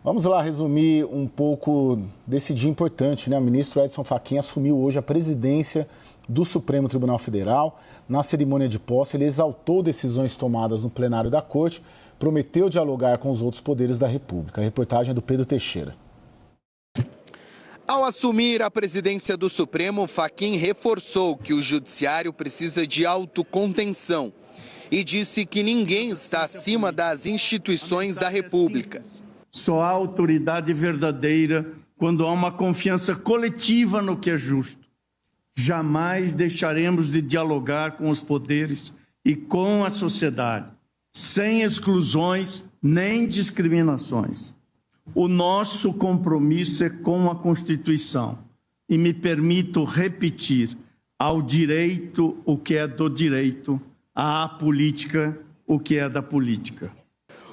Vamos lá resumir um pouco desse dia importante, né? O ministro Edson Fachin assumiu hoje a presidência do Supremo Tribunal Federal. Na cerimônia de posse, ele exaltou decisões tomadas no plenário da Corte, prometeu dialogar com os outros poderes da República. A reportagem é do Pedro Teixeira. Ao assumir a presidência do Supremo, Fachin reforçou que o judiciário precisa de autocontenção e disse que ninguém está acima das instituições da República. Só há autoridade verdadeira quando há uma confiança coletiva no que é justo. Jamais deixaremos de dialogar com os poderes e com a sociedade, sem exclusões nem discriminações. O nosso compromisso é com a Constituição e me permito repetir: ao direito o que é do direito, à política o que é da política.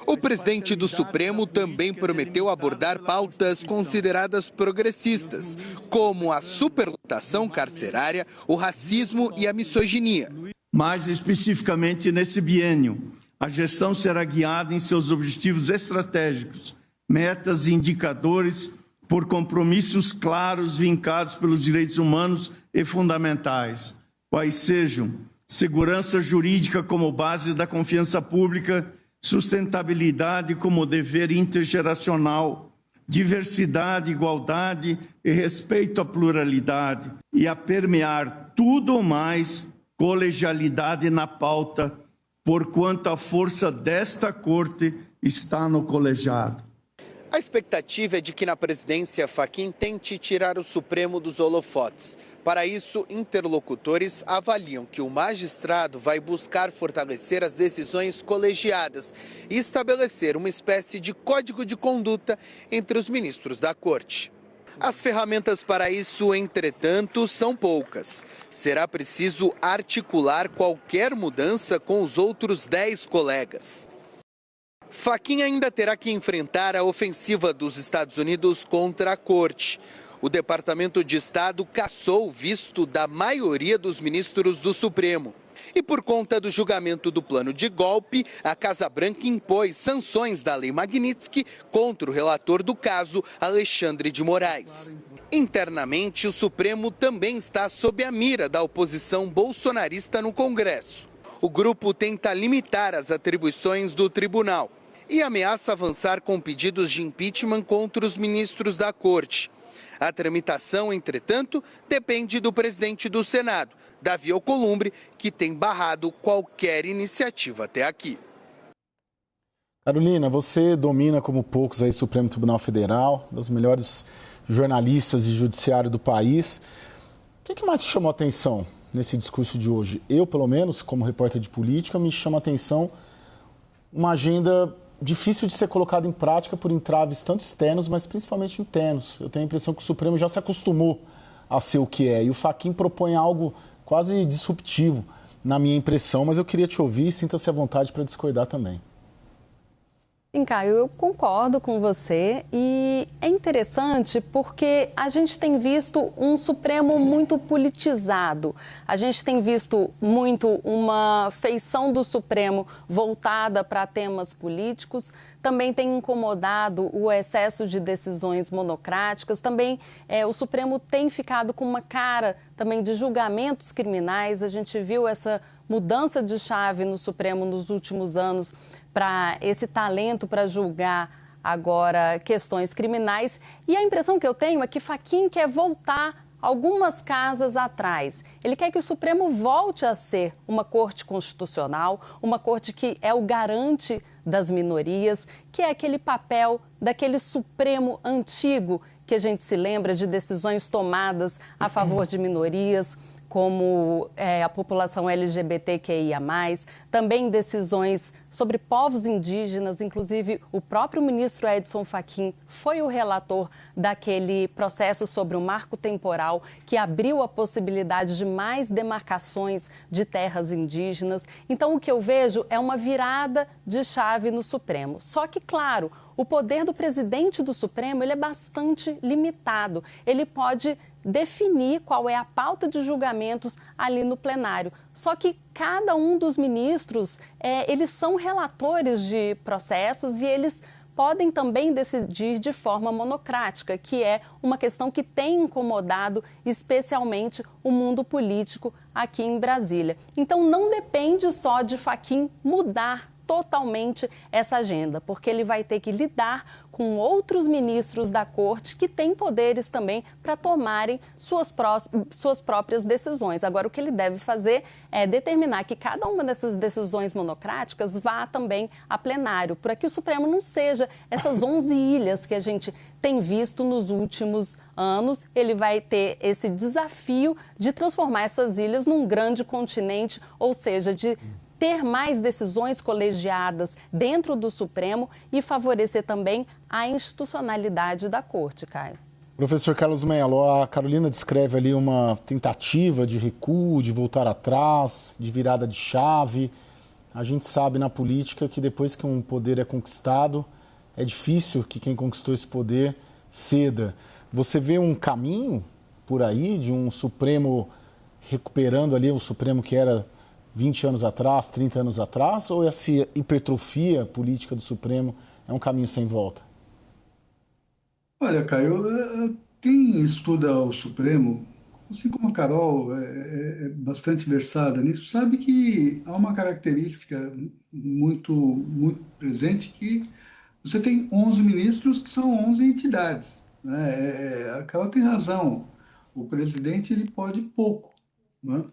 O presidente do Supremo também prometeu abordar pautas consideradas progressistas, como a superlotação carcerária, o racismo e a misoginia. Mais especificamente nesse biênio, a gestão será guiada em seus objetivos estratégicos, metas e indicadores por compromissos claros vincados pelos direitos humanos e fundamentais, quais sejam segurança jurídica como base da confiança pública, sustentabilidade como dever intergeracional, diversidade, igualdade e respeito à pluralidade, e a permear tudo mais colegialidade na pauta, porquanto a força desta Corte está no colegiado. A expectativa é de que na presidência Fachin tente tirar o Supremo dos holofotes. Para isso, interlocutores avaliam que o magistrado vai buscar fortalecer as decisões colegiadas e estabelecer uma espécie de código de conduta entre os ministros da Corte. As ferramentas para isso, entretanto, são poucas. Será preciso articular qualquer mudança com os outros 10 colegas. Fachin ainda terá que enfrentar a ofensiva dos Estados Unidos contra a Corte. O Departamento de Estado cassou o visto da maioria dos ministros do Supremo. E por conta do julgamento do plano de golpe, a Casa Branca impôs sanções da Lei Magnitsky contra o relator do caso, Alexandre de Moraes. Internamente, o Supremo também está sob a mira da oposição bolsonarista no Congresso. O grupo tenta limitar as atribuições do tribunal e ameaça avançar com pedidos de impeachment contra os ministros da Corte. A tramitação, entretanto, depende do presidente do Senado, Davi Alcolumbre, que tem barrado qualquer iniciativa até aqui. Carolina, você domina como poucos aí o Supremo Tribunal Federal, das melhores jornalistas de judiciário do país. O que mais te chamou a atenção nesse discurso de hoje? Eu, pelo menos, como repórter de política, me chama a atenção uma agenda difícil de ser colocada em prática por entraves tanto externos, mas principalmente internos. Eu tenho a impressão que o Supremo já se acostumou a ser o que é. E o Fachin propõe algo quase disruptivo, na minha impressão, mas eu queria te ouvir e sinta-se à vontade para discordar também. Sim, Caio, eu concordo com você e é interessante porque a gente tem visto um Supremo muito politizado. A gente tem visto muito uma feição do Supremo voltada para temas políticos. Também tem incomodado o excesso de decisões monocráticas. Também o Supremo tem ficado com uma cara também de julgamentos criminais. A gente viu essa mudança de chave no Supremo nos últimos anos para esse talento para julgar agora questões criminais. E a impressão que eu tenho é que Fachin quer voltar algumas casas atrás. Ele quer que o Supremo volte a ser uma corte constitucional, uma corte que é o garante das minorias, que é aquele papel daquele Supremo antigo que a gente se lembra de decisões tomadas a favor de minorias, como a população LGBTQIA+, também decisões sobre povos indígenas, inclusive o próprio ministro Edson Fachin foi o relator daquele processo sobre o marco temporal que abriu a possibilidade de mais demarcações de terras indígenas. Então, o que eu vejo é uma virada de chave no Supremo. Só que, claro, o poder do presidente do Supremo ele é bastante limitado. Ele pode definir qual é a pauta de julgamentos ali no plenário. Só que cada um dos ministros, eles são relatores de processos e eles podem também decidir de forma monocrática, que é uma questão que tem incomodado especialmente o mundo político aqui em Brasília. Então, não depende só de Fachin mudar totalmente essa agenda, porque ele vai ter que lidar com outros ministros da Corte que têm poderes também para tomarem suas próprias decisões. Agora, o que ele deve fazer é determinar que cada uma dessas decisões monocráticas vá também a plenário, para que o Supremo não seja essas 11 ilhas que a gente tem visto nos últimos anos. Ele vai ter esse desafio de transformar essas ilhas num grande continente, ou seja, de ter mais decisões colegiadas dentro do Supremo e favorecer também a institucionalidade da Corte, Caio. Professor Carlos Mello, a Carolina descreve ali uma tentativa de recuo, de voltar atrás, de virada de chave. A gente sabe na política que depois que um poder é conquistado, é difícil que quem conquistou esse poder ceda. Você vê um caminho por aí de um Supremo recuperando ali o Supremo que era 20 anos atrás, 30 anos atrás, ou essa hipertrofia política do Supremo é um caminho sem volta? Olha, Caio, quem estuda o Supremo, assim como a Carol é bastante versada nisso, sabe que há uma característica muito presente que você tem 11 ministros que são 11 entidades, né? A Carol tem razão, o presidente ele pode pouco, né?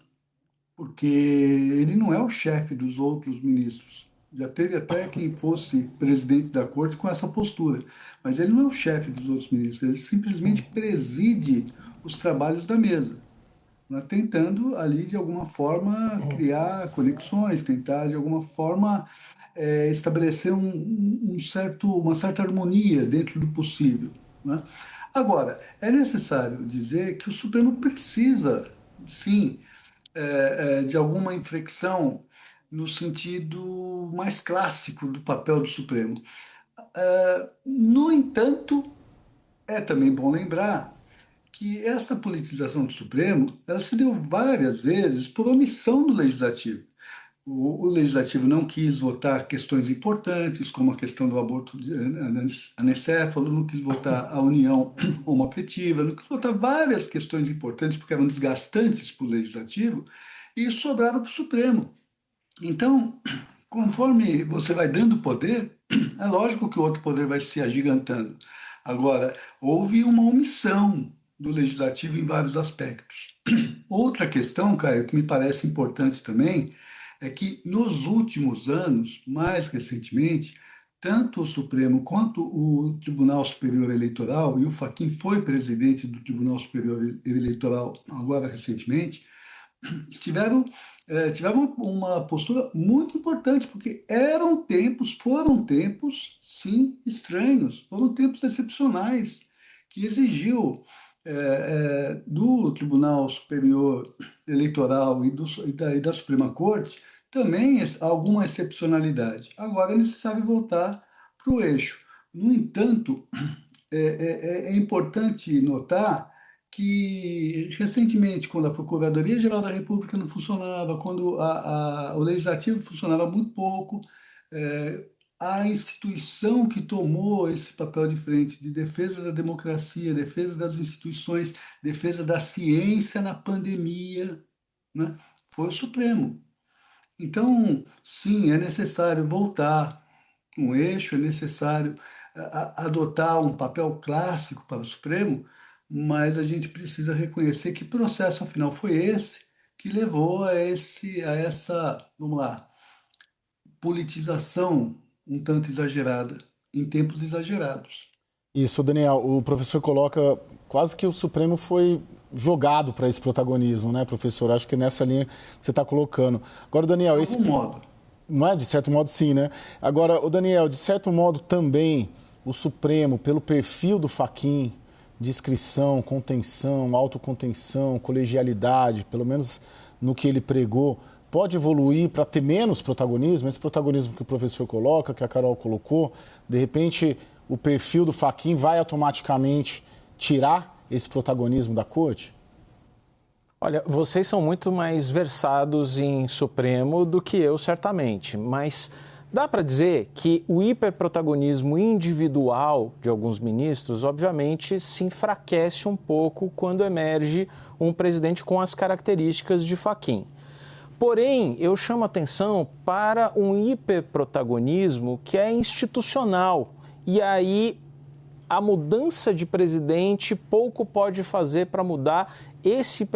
Porque ele não é o chefe dos outros ministros. Já teve até quem fosse presidente da corte com essa postura. Mas ele não é o chefe dos outros ministros, ele simplesmente preside os trabalhos da mesa, né? Tentando ali, de alguma forma, criar conexões, tentar, de alguma forma, estabelecer uma certa harmonia dentro do possível, né? Agora, é necessário dizer que o Supremo precisa, sim, de alguma inflexão no sentido mais clássico do papel do Supremo. No entanto, é também bom lembrar que essa politização do Supremo ela se deu várias vezes por omissão do Legislativo. O Legislativo não quis votar questões importantes, como a questão do aborto anencéfalo, não quis votar a união homoafetiva, não quis votar várias questões importantes, porque eram desgastantes para o Legislativo, e sobraram para o Supremo. Então, conforme você vai dando poder, é lógico que o outro poder vai se agigantando. Agora, houve uma omissão do Legislativo em vários aspectos. Outra questão, Caio, que me parece importante também, é que nos últimos anos, mais recentemente, tanto o Supremo quanto o Tribunal Superior Eleitoral, e o Fachin foi presidente do Tribunal Superior Eleitoral agora recentemente, tiveram uma postura muito importante, porque foram tempos, sim, estranhos, foram tempos excepcionais, que exigiu do Tribunal Superior Eleitoral e da Suprema Corte também alguma excepcionalidade. Agora é necessário voltar para o eixo. No entanto, é importante notar que, recentemente, quando a Procuradoria-Geral da República não funcionava, quando o Legislativo funcionava muito pouco, a instituição que tomou esse papel de frente de defesa da democracia, defesa das instituições, defesa da ciência na pandemia, né, foi o Supremo. Então, sim, é necessário voltar um eixo, é necessário adotar um papel clássico para o Supremo, mas a gente precisa reconhecer que processo, afinal, foi esse que levou a essa, vamos lá, politização um tanto exagerada, em tempos exagerados. Isso, Daniel, o professor coloca quase que o Supremo foi jogado para esse protagonismo, né, professor? Acho que é nessa linha que você está colocando. Agora, Daniel... De algum modo. Não é? De certo modo, sim, né? Agora, o Daniel, de certo modo, também o Supremo, pelo perfil do Fachin, discrição, contenção, autocontenção, colegialidade, pelo menos no que ele pregou, pode evoluir para ter menos protagonismo, esse protagonismo que o professor coloca, que a Carol colocou, de repente o perfil do Fachin vai automaticamente tirar esse protagonismo da corte? Olha, vocês são muito mais versados em Supremo do que eu, certamente, mas Dá para dizer que o hiperprotagonismo individual de alguns ministros, obviamente, se enfraquece um pouco quando emerge um presidente com as características de Fachin. Porém, eu chamo a atenção para um hiperprotagonismo que é institucional. E aí, a mudança de presidente pouco pode fazer para mudar esse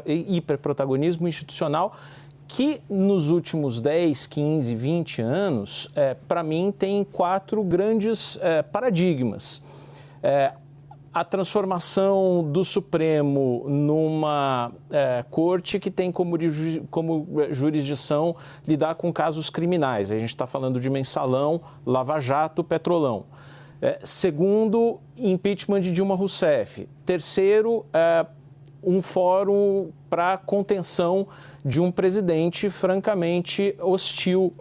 hiperprotagonismo institucional que nos últimos 10, 15, 20 anos, para mim, tem 4 grandes paradigmas. A transformação do Supremo numa corte que tem como jurisdição lidar com casos criminais. A gente está falando de Mensalão, Lava Jato, Petrolão. Segundo, impeachment de Dilma Rousseff. Terceiro, um fórum para contenção de um presidente francamente hostil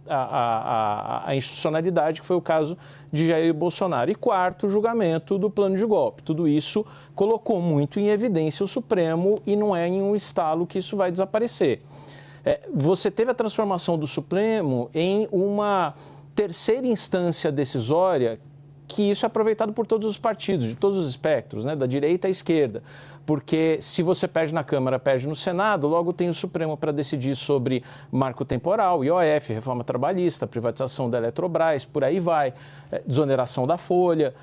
à institucionalidade, que foi o caso de Jair Bolsonaro. E quarto, o julgamento do plano de golpe. Tudo isso colocou muito em evidência o Supremo e não é em um estalo que isso vai desaparecer. Você teve a transformação do Supremo em uma terceira instância decisória, que isso é aproveitado por todos os partidos, de todos os espectros, né, da direita à esquerda. Porque se você perde na Câmara, perde no Senado, logo tem o Supremo para decidir sobre marco temporal, IOF, reforma trabalhista, privatização da Eletrobras, por aí vai, desoneração da folha.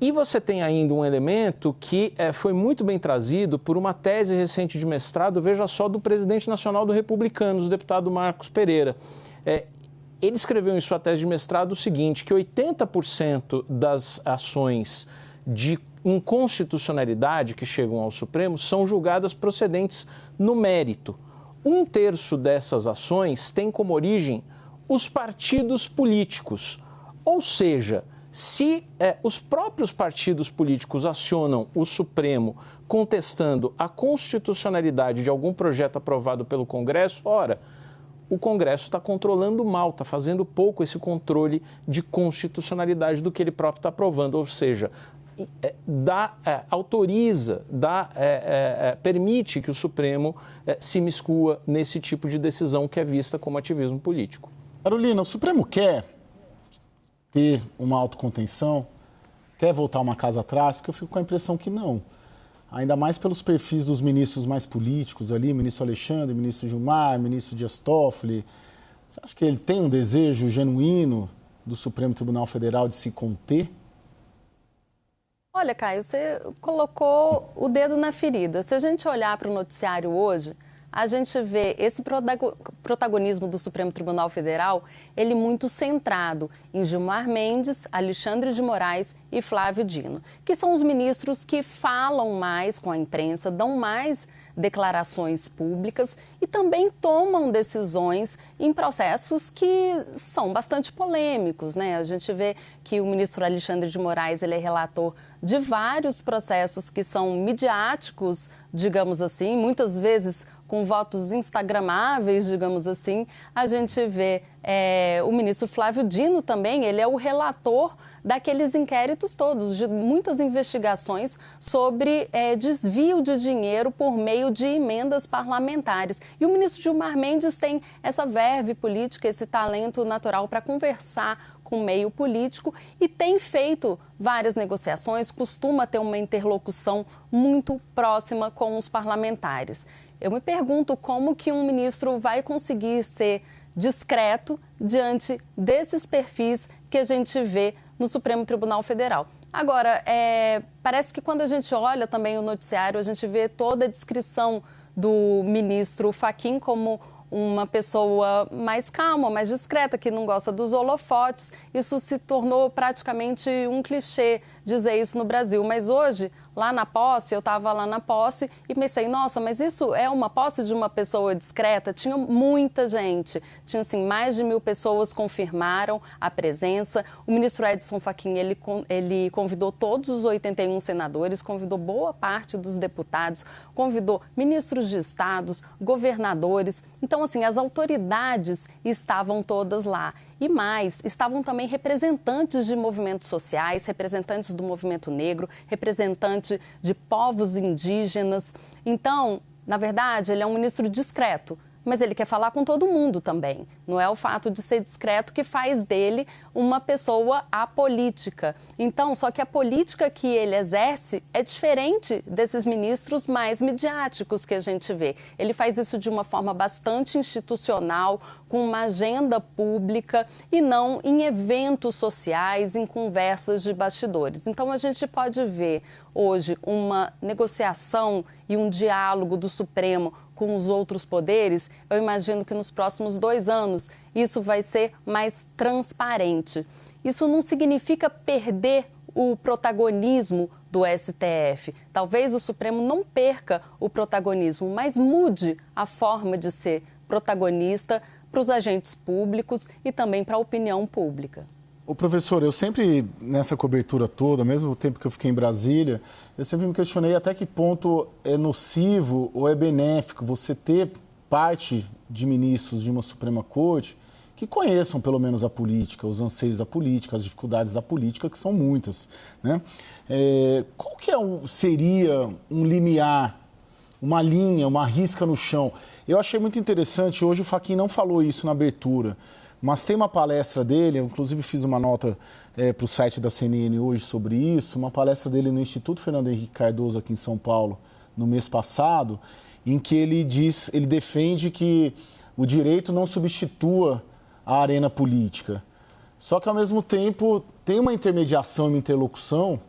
E você tem ainda um elemento que foi muito bem trazido por uma tese recente de mestrado, veja só, do presidente nacional do Republicanos, o deputado Marcos Pereira. Ele escreveu em sua tese de mestrado o seguinte, que 80% das ações de inconstitucionalidade que chegam ao Supremo são julgadas procedentes no mérito. 1/3 dessas ações tem como origem os partidos políticos. Ou seja, se os próprios partidos políticos acionam o Supremo contestando a constitucionalidade de algum projeto aprovado pelo Congresso, ora, o Congresso está controlando mal, está fazendo pouco esse controle de constitucionalidade do que ele próprio está aprovando, ou seja, permite que o Supremo se imiscua nesse tipo de decisão que é vista como ativismo político. Carolina, o Supremo quer ter uma autocontenção? Quer voltar uma casa atrás? Porque eu fico com a impressão que não. Ainda mais pelos perfis dos ministros mais políticos ali, ministro Alexandre, ministro Gilmar, ministro Dias Toffoli. Você acha que ele tem um desejo genuíno do Supremo Tribunal Federal de se conter? Olha, Caio, você colocou o dedo na ferida. Se a gente olhar para o noticiário hoje, a gente vê esse protagonismo do Supremo Tribunal Federal, ele muito centrado em Gilmar Mendes, Alexandre de Moraes e Flávio Dino, que são os ministros que falam mais com a imprensa, dão mais declarações públicas e também tomam decisões em processos que são bastante polêmicos, né? A gente vê que o ministro Alexandre de Moraes, ele é relator de vários processos que são midiáticos, digamos assim, muitas vezes com votos instagramáveis, digamos assim. A gente vê o ministro Flávio Dino também, ele é o relator daqueles inquéritos todos, de muitas investigações sobre desvio de dinheiro por meio de emendas parlamentares. E o ministro Gilmar Mendes tem essa verve política, esse talento natural para conversar com o meio político e tem feito várias negociações, costuma ter uma interlocução muito próxima com os parlamentares. Eu me pergunto como que um ministro vai conseguir ser discreto diante desses perfis que a gente vê no Supremo Tribunal Federal. Agora, parece que quando a gente olha também o noticiário, a gente vê toda a descrição do ministro Fachin como uma pessoa mais calma, mais discreta, que não gosta dos holofotes. Isso se tornou praticamente um clichê dizer isso no Brasil. Mas hoje, lá na posse, eu estava lá na posse e pensei, nossa, mas isso é uma posse de uma pessoa discreta? Tinha muita gente, tinha assim, mais de 1.000 pessoas confirmaram a presença. O ministro Edson Fachin, ele convidou todos os 81 senadores, convidou boa parte dos deputados, convidou ministros de estados, governadores. Então, assim, as autoridades estavam todas lá. E mais, estavam também representantes de movimentos sociais, representantes do movimento negro, representante de povos indígenas. Então, na verdade, ele é um ministro discreto. mas ele quer falar com todo mundo também. Não é o fato de ser discreto que faz dele uma pessoa apolítica. Então, só que a política que ele exerce é diferente desses ministros mais midiáticos que a gente vê. Ele faz isso de uma forma bastante institucional, com uma agenda pública e não em eventos sociais, em conversas de bastidores. Então, a gente pode ver hoje uma negociação e um diálogo do Supremo com os outros poderes. Eu imagino que nos próximos 2 anos isso vai ser mais transparente. Isso não significa perder o protagonismo do STF. Talvez o Supremo não perca o protagonismo, mas mude a forma de ser protagonista para os agentes públicos e também para a opinião pública. O professor, eu sempre, nessa cobertura toda, mesmo o tempo que eu fiquei em Brasília, eu sempre me questionei até que ponto é nocivo ou é benéfico você ter parte de ministros de uma Suprema Corte que conheçam pelo menos a política, os anseios da política, as dificuldades da política, que são muitas, né? Qual que seria um limiar, uma linha, uma risca no chão? Eu achei muito interessante, hoje o Fachin não falou isso na abertura, mas tem uma palestra dele, eu inclusive fiz uma nota para o site da CNN hoje sobre isso, uma palestra dele no Instituto Fernando Henrique Cardoso aqui em São Paulo, no mês passado, em que ele defende que o direito não substitua a arena política. Só que, ao mesmo tempo, tem uma intermediação e uma interlocução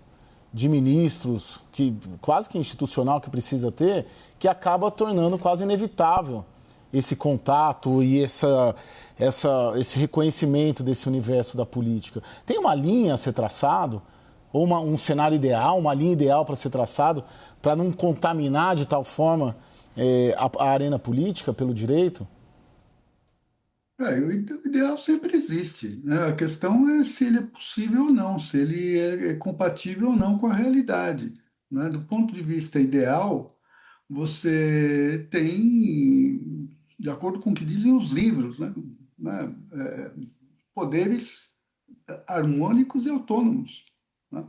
de ministros, quase que institucional, que precisa ter, que acaba tornando quase inevitável esse contato e esse reconhecimento desse universo da política. Tem uma linha a ser traçado, ou um cenário ideal, uma linha ideal para ser traçado, para não contaminar de tal forma a arena política pelo direito? O ideal sempre existe, né? A questão é se ele é possível ou não, se ele é compatível ou não com a realidade, né? Do ponto de vista ideal, você tem, de acordo com o que dizem os livros, né? Poderes harmônicos e autônomos, né?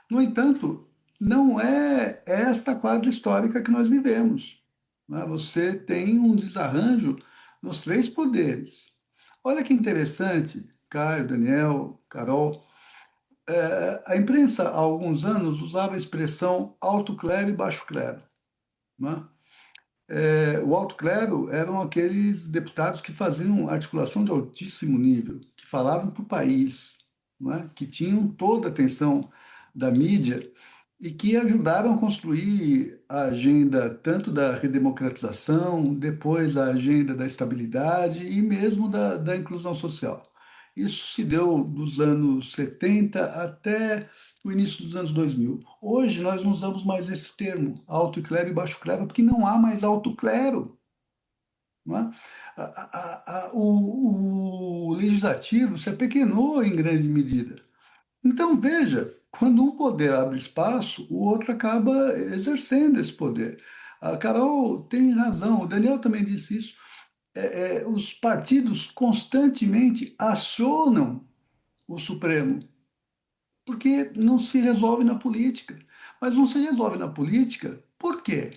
No entanto, não é esta quadra histórica que nós vivemos, né? Você tem um desarranjo nos 3 poderes. Olha que interessante, Caio, Daniel, Carol. A imprensa, há alguns anos, usava a expressão alto clero e baixo clero, né? O alto clero eram aqueles deputados que faziam articulação de altíssimo nível, que falavam para o país, né? Que tinham toda a atenção da mídia e que ajudaram a construir a agenda tanto da redemocratização, depois a agenda da estabilidade e mesmo da inclusão social. Isso se deu dos anos 70 até o início dos anos 2000. Hoje nós não usamos mais esse termo, alto clero e baixo clero, porque não há mais alto clero, não é? O legislativo se apequenou em grande medida. Então, veja, quando um poder abre espaço, o outro acaba exercendo esse poder. A Carol tem razão, o Daniel também disse isso. Os partidos constantemente acionam o Supremo, porque não se resolve na política. Mas não se resolve na política por quê?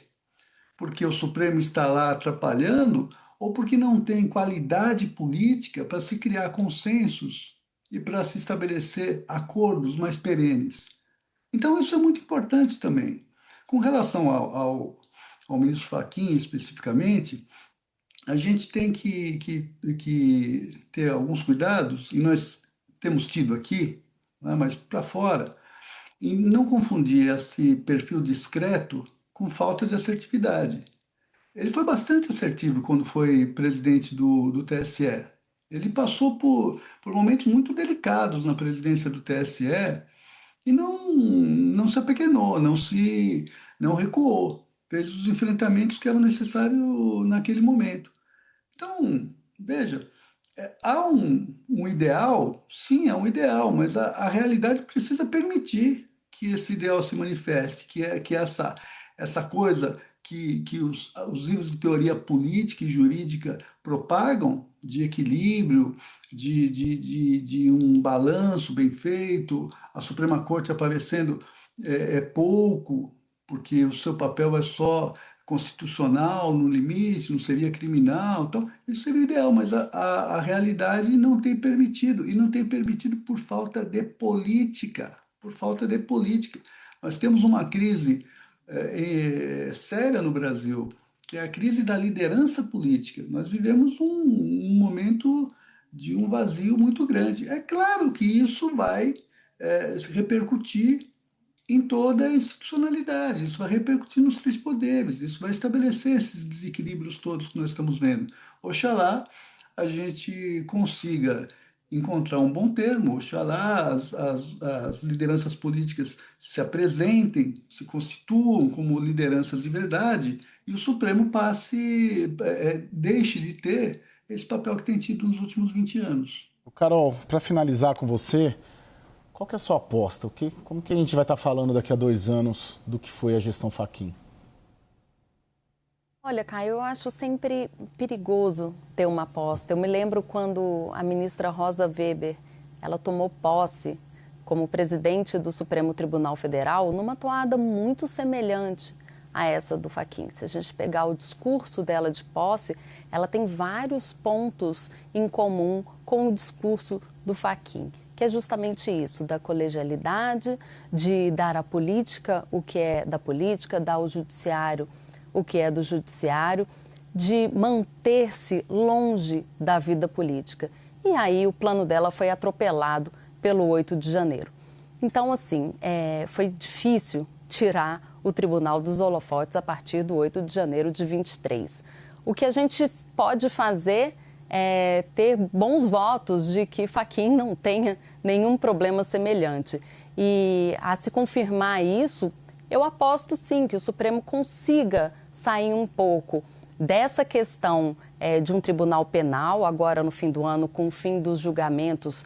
Porque o Supremo está lá atrapalhando ou porque não tem qualidade política para se criar consensos e para se estabelecer acordos mais perenes. Então, isso é muito importante também. Com relação ao ministro Fachin, especificamente, a gente tem que ter alguns cuidados, e nós temos tido aqui, né, mas para fora, e não confundir esse perfil discreto com falta de assertividade. Ele foi bastante assertivo quando foi presidente do TSE. Ele passou por momentos muito delicados na presidência do TSE e não se apequenou, não recuou, fez os enfrentamentos que eram necessários naquele momento. Então, veja, há um ideal, sim, é um ideal, mas a realidade precisa permitir que esse ideal se manifeste, que essa coisa que os livros de teoria política e jurídica propagam, de equilíbrio, de um balanço bem feito, a Suprema Corte aparecendo pouco, porque o seu papel é só constitucional, no limite, não seria criminal. Então, isso seria o ideal, mas a realidade não tem permitido, e não tem permitido por falta de política. Por falta de política. Nós temos uma crise séria no Brasil, que é a crise da liderança política. Nós vivemos um momento de um vazio muito grande. É claro que isso vai repercutir em toda a institucionalidade, isso vai repercutir nos três poderes, isso vai estabelecer esses desequilíbrios todos que nós estamos vendo. Oxalá a gente consiga encontrar um bom termo, oxalá as lideranças políticas se apresentem, se constituam como lideranças de verdade e o Supremo deixe de ter esse papel que tem tido nos últimos 20 anos. Carol, para finalizar com você, qual que é a sua aposta? Como que a gente vai estar falando daqui a 2 anos do que foi a gestão Fachin? Olha, Caio, eu acho sempre perigoso ter uma aposta. Eu me lembro quando a ministra Rosa Weber, ela tomou posse como presidente do Supremo Tribunal Federal numa toada muito semelhante a essa do Fachin. Se a gente pegar o discurso dela de posse, ela tem vários pontos em comum com o discurso do Fachin, que é justamente isso, da colegialidade, de dar à política o que é da política, dar ao judiciário o que é do judiciário, de manter-se longe da vida política. E aí o plano dela foi atropelado pelo 8 de janeiro. Então, assim, foi difícil tirar o Tribunal dos Holofotes a partir do 8 de janeiro de 23. O que a gente pode fazer é ter bons votos de que Fachin não tenha nenhum problema semelhante. E a se confirmar isso, eu aposto sim que o Supremo consiga sair um pouco dessa questão de um tribunal penal, agora no fim do ano, com o fim dos julgamentos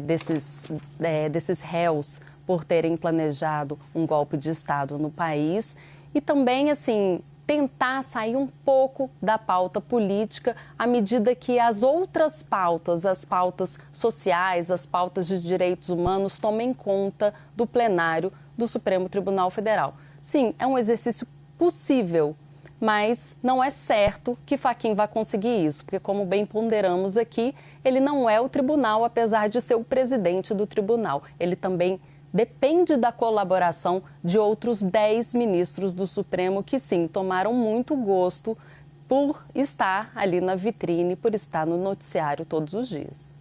desses réus por terem planejado um golpe de Estado no país, e também, assim, tentar sair um pouco da pauta política à medida que as outras pautas, as pautas sociais, as pautas de direitos humanos, tomem conta do plenário do Supremo Tribunal Federal. Sim, é um exercício possível, mas não é certo que Fachin vai conseguir isso, porque, como bem ponderamos aqui, ele não é o tribunal, apesar de ser o presidente do tribunal. Ele também depende da colaboração de outros 10 ministros do Supremo que, sim, tomaram muito gosto por estar ali na vitrine, por estar no noticiário todos os dias.